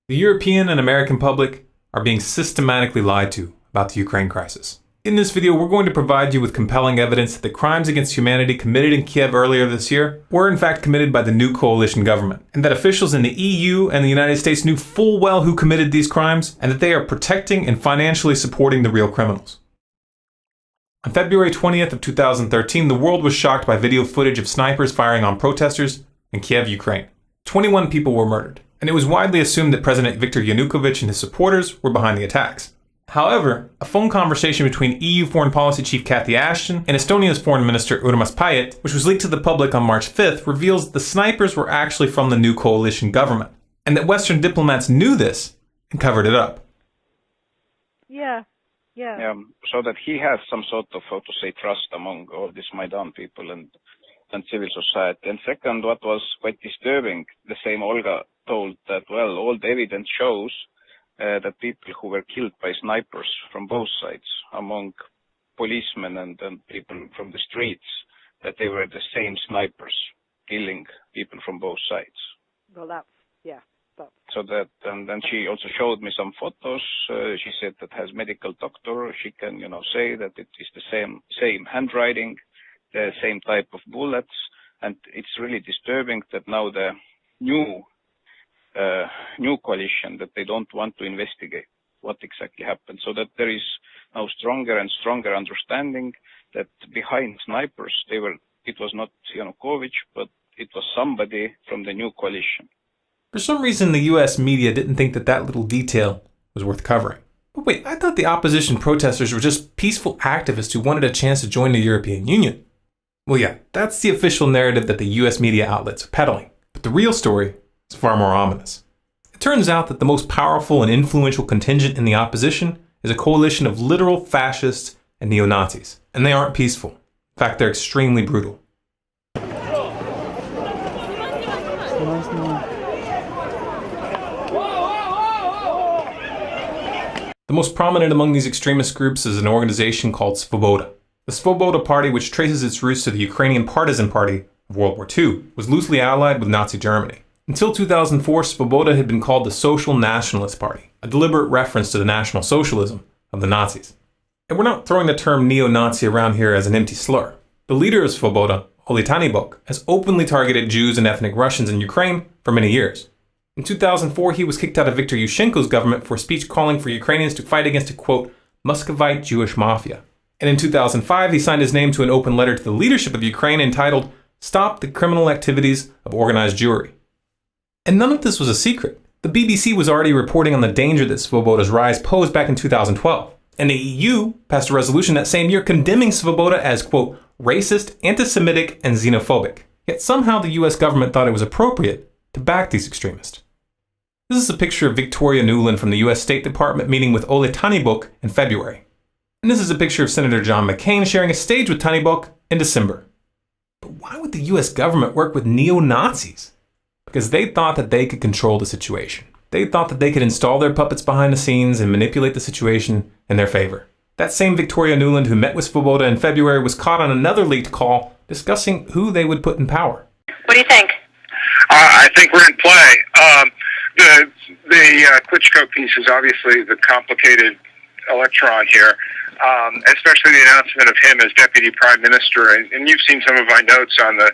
The European and American public are being systematically lied to about the Ukraine crisis. In this video, we're going to provide you with compelling evidence that the crimes against humanity committed in Kiev earlier this year were in fact committed by the new coalition government, and that officials in the EU and the United States knew full well who committed these crimes, and that they are protecting and financially supporting the real criminals. On February 20th of 2013, the world was shocked by video footage of snipers firing on protesters in Kiev, Ukraine. 21 people were murdered, and it was widely assumed that President Viktor Yanukovych and his supporters were behind the attacks. However, a phone conversation between EU Foreign Policy Chief Cathy Ashton and Estonia's Foreign Minister Urmas Paet, which was leaked to the public on March 5th, reveals that the snipers were actually from the new coalition government, and that Western diplomats knew this and covered it up. Yeah. So that he has some sort of, how to say, trust among all these Maidan people and civil society. And second, what was quite disturbing, the same Olga told that, well, all the evidence shows that people who were killed by snipers from both sides, among policemen and people from the streets, that they were the same snipers killing people from both sides. Well, So that, and then she also showed me some photos. She said that has medical doctor. She can, say that it is the same handwriting, the same type of bullets, and it's really disturbing that now the new coalition, that they don't want to investigate what exactly happened, so that there is now stronger and stronger understanding that behind snipers it was not Yanukovych, but it was somebody from the new coalition. For some reason, the US media didn't think that little detail was worth covering. But wait, I thought the opposition protesters were just peaceful activists who wanted a chance to join the European Union. Well, yeah, that's the official narrative that the US media outlets are peddling. But the real story is far more ominous. It turns out that the most powerful and influential contingent in the opposition is a coalition of literal fascists and neo-Nazis. And they aren't peaceful. In fact, they're extremely brutal. The most prominent among these extremist groups is an organization called Svoboda. The Svoboda Party, which traces its roots to the Ukrainian Partisan Party of World War II, was loosely allied with Nazi Germany. Until 2004, Svoboda had been called the Social Nationalist Party, a deliberate reference to the National Socialism of the Nazis. And we're not throwing the term neo-Nazi around here as an empty slur. The leader of Svoboda, Oleg Tanibok, has openly targeted Jews and ethnic Russians in Ukraine for many years. In 2004, he was kicked out of Viktor Yushchenko's government for a speech calling for Ukrainians to fight against a, quote, Muscovite Jewish mafia. And in 2005, he signed his name to an open letter to the leadership of Ukraine entitled, Stop the Criminal Activities of Organized Jewry. And none of this was a secret. The BBC was already reporting on the danger that Svoboda's rise posed back in 2012. And the EU passed a resolution that same year condemning Svoboda as, quote, racist, anti-Semitic, and xenophobic. Yet somehow the US government thought it was appropriate to back these extremists. This is a picture of Victoria Nuland from the US State Department meeting with Oleg Tanibok in February. And this is a picture of Senator John McCain sharing a stage with Tanibok in December. But why would the US government work with neo-Nazis? Because they thought that they could control the situation. They thought that they could install their puppets behind the scenes and manipulate the situation in their favor. That same Victoria Nuland who met with Svoboda in February was caught on another leaked call discussing who they would put in power. What do you think? I think we're in play. The Klitschko piece is obviously the complicated electron here, especially the announcement of him as deputy prime minister. And you've seen some of my notes on the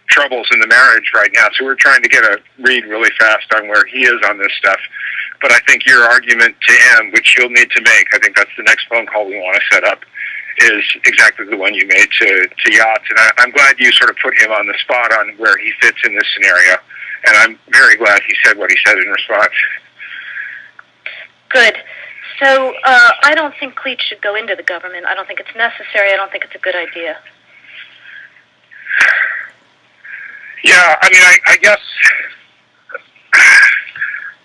troubles in the marriage right now, so we're trying to get a read really fast on where he is on this stuff. But I think your argument to him, which you'll need to make, I think that's the next phone call we want to set up, is exactly the one you made to Yachts. And I'm glad you sort of put him on the spot on where he fits in this scenario. And I'm very glad he said what he said in response. Good. So I don't think Klitsch should go into the government. I don't think it's necessary. I don't think it's a good idea. Yeah, I mean, I guess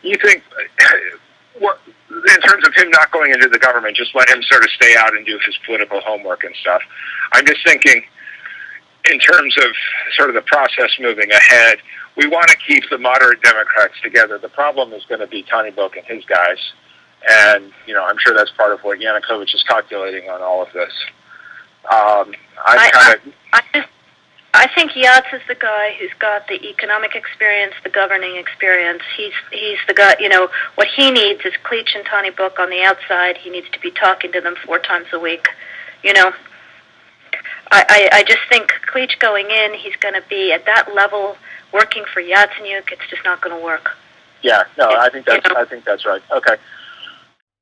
you think, in terms of him not going into the government, just let him sort of stay out and do his political homework and stuff. I'm just thinking, in terms of sort of the process moving ahead, we want to keep the moderate Democrats together. The problem is going to be Tanibok and his guys. And, I'm sure that's part of what Yanukovych is calculating on all of this. I think Yats is the guy who's got the economic experience, the governing experience. He's the guy, what he needs is Cleach and Tony Book on the outside. He needs to be talking to them 4 times a week. I just think Cleach going in, he's going to be at that level working for Yatsenyuk. It's just not going to work. Yeah, no, I think that's right. Okay.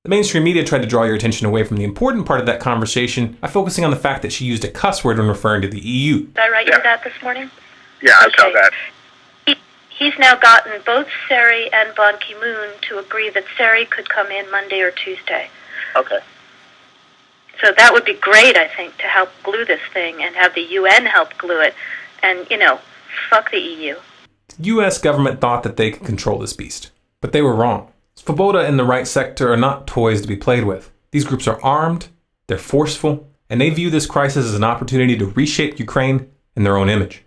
The mainstream media tried to draw your attention away from the important part of that conversation by focusing on the fact that she used a cuss word when referring to the EU. Did I write you that this morning? Yeah, I saw that. He's now gotten both Sari and Ban Ki-moon to agree that Sari could come in Monday or Tuesday. Okay. So that would be great, I think, to help glue this thing and have the UN help glue it. And, fuck the EU. The US government thought that they could control this beast, but they were wrong. Svoboda and the right sector are not toys to be played with. These groups are armed, they're forceful, and they view this crisis as an opportunity to reshape Ukraine in their own image.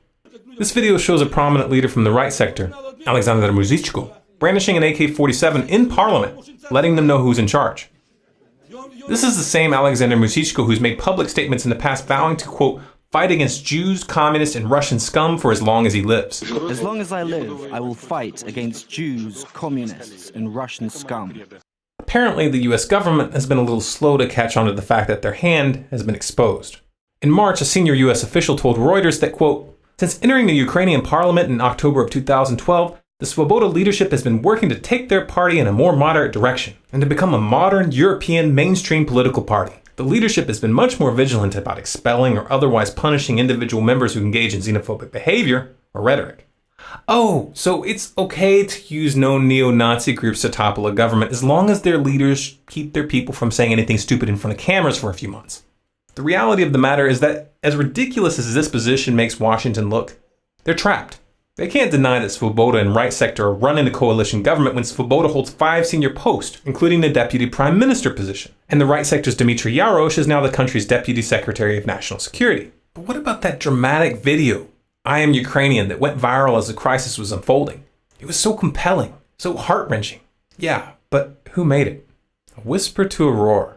This video shows a prominent leader from the right sector, Alexander Muzychko, brandishing an AK-47 in parliament, letting them know who's in charge. This is the same Alexander Muzychko who's made public statements in the past vowing to, quote, fight against Jews, communists, and Russian scum for as long as he lives. As long as I live, I will fight against Jews, communists, and Russian scum. Apparently, the US government has been a little slow to catch on to the fact that their hand has been exposed. In March, a senior US official told Reuters that, quote, since entering the Ukrainian parliament in October of 2012, the Svoboda leadership has been working to take their party in a more moderate direction and to become a modern European mainstream political party. The leadership has been much more vigilant about expelling or otherwise punishing individual members who engage in xenophobic behavior or rhetoric. Oh, so it's okay to use known neo-Nazi groups to topple a government as long as their leaders keep their people from saying anything stupid in front of cameras for a few months. The reality of the matter is that, as ridiculous as this position makes Washington look, they're trapped. They can't deny that Svoboda and right sector are running the coalition government when Svoboda holds 5 senior posts, including the deputy prime minister position. And the right sector's Dmitry Yarosh is now the country's deputy secretary of national security. But what about that dramatic video, I Am Ukrainian, that went viral as the crisis was unfolding? It was so compelling, so heart-wrenching. Yeah, but who made it? A whisper to a roar.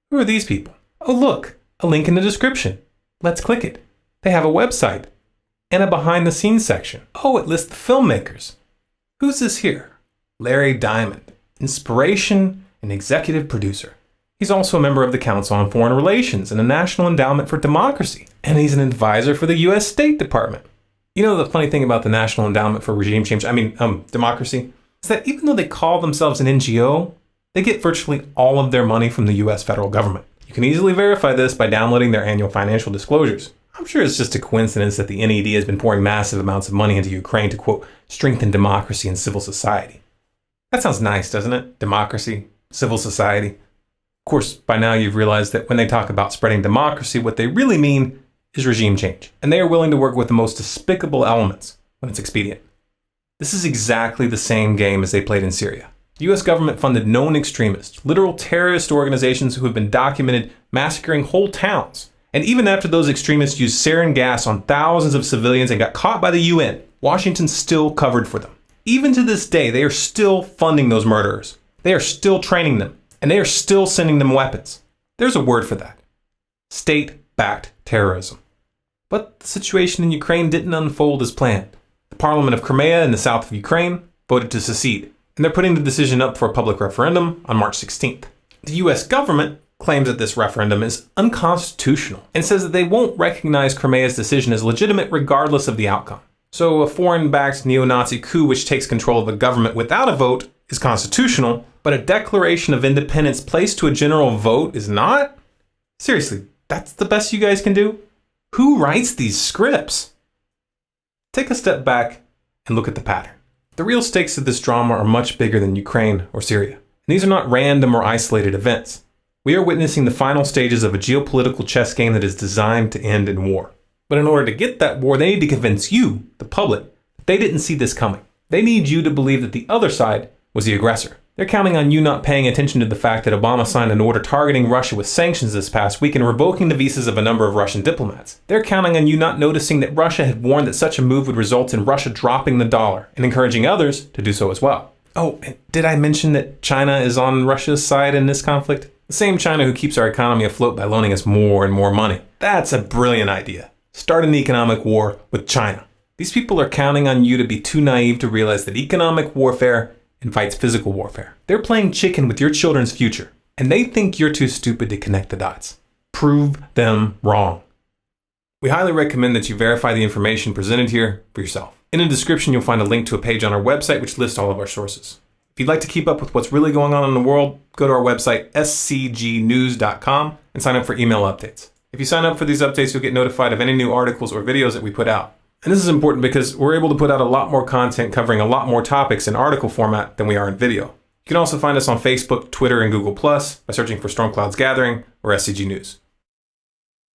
Who are these people? Oh look, a link in the description. Let's click it. They have a website. And a behind-the-scenes section. Oh, it lists the filmmakers. Who's this here? Larry Diamond, inspiration and executive producer. He's also a member of the Council on Foreign Relations and the National Endowment for Democracy. And he's an advisor for the U.S. State Department. You know the funny thing about the National Endowment for Democracy? Is that even though they call themselves an NGO, they get virtually all of their money from the U.S. federal government. You can easily verify this by downloading their annual financial disclosures. I'm sure it's just a coincidence that the NED has been pouring massive amounts of money into Ukraine to, quote, strengthen democracy and civil society. That sounds nice, doesn't it? Democracy, civil society. Of course, by now you've realized that when they talk about spreading democracy, what they really mean is regime change. And they are willing to work with the most despicable elements when it's expedient. This is exactly the same game as they played in Syria. The US government funded known extremists, literal terrorist organizations who have been documented massacring whole towns. And even after those extremists used sarin gas on thousands of civilians and got caught by the UN, Washington still covered for them. Even to this day, they are still funding those murderers. They are still training them. And they are still sending them weapons. There's a word for that. State-backed terrorism. But the situation in Ukraine didn't unfold as planned. The Parliament of Crimea in the south of Ukraine voted to secede. And they're putting the decision up for a public referendum on March 16th. The US government claims that this referendum is unconstitutional and says that they won't recognize Crimea's decision as legitimate regardless of the outcome. So a foreign-backed neo-Nazi coup which takes control of the government without a vote is constitutional, but a declaration of independence placed to a general vote is not? Seriously, that's the best you guys can do? Who writes these scripts? Take a step back and look at the pattern. The real stakes of this drama are much bigger than Ukraine or Syria. And these are not random or isolated events. We are witnessing the final stages of a geopolitical chess game that is designed to end in war. But in order to get that war, they need to convince you, the public, that they didn't see this coming. They need you to believe that the other side was the aggressor. They're counting on you not paying attention to the fact that Obama signed an order targeting Russia with sanctions this past week and revoking the visas of a number of Russian diplomats. They're counting on you not noticing that Russia had warned that such a move would result in Russia dropping the dollar and encouraging others to do so as well. Oh, and did I mention that China is on Russia's side in this conflict? The same China who keeps our economy afloat by loaning us more and more money. That's a brilliant idea. start an economic war with China. These people are counting on you to be too naive to realize that economic warfare invites physical warfare. They're playing chicken with your children's future, and they think you're too stupid to connect the dots. Prove them wrong. We highly recommend that you verify the information presented here for yourself. In the description, you'll find a link to a page on our website which lists all of our sources. If you'd like to keep up with what's really going on in the world, go to our website, scgnews.com, and sign up for email updates. If you sign up for these updates, you'll get notified of any new articles or videos that we put out. And this is important because we're able to put out a lot more content covering a lot more topics in article format than we are in video. You can also find us on Facebook, Twitter, and Google+, by searching for Storm Clouds Gathering or SCG News.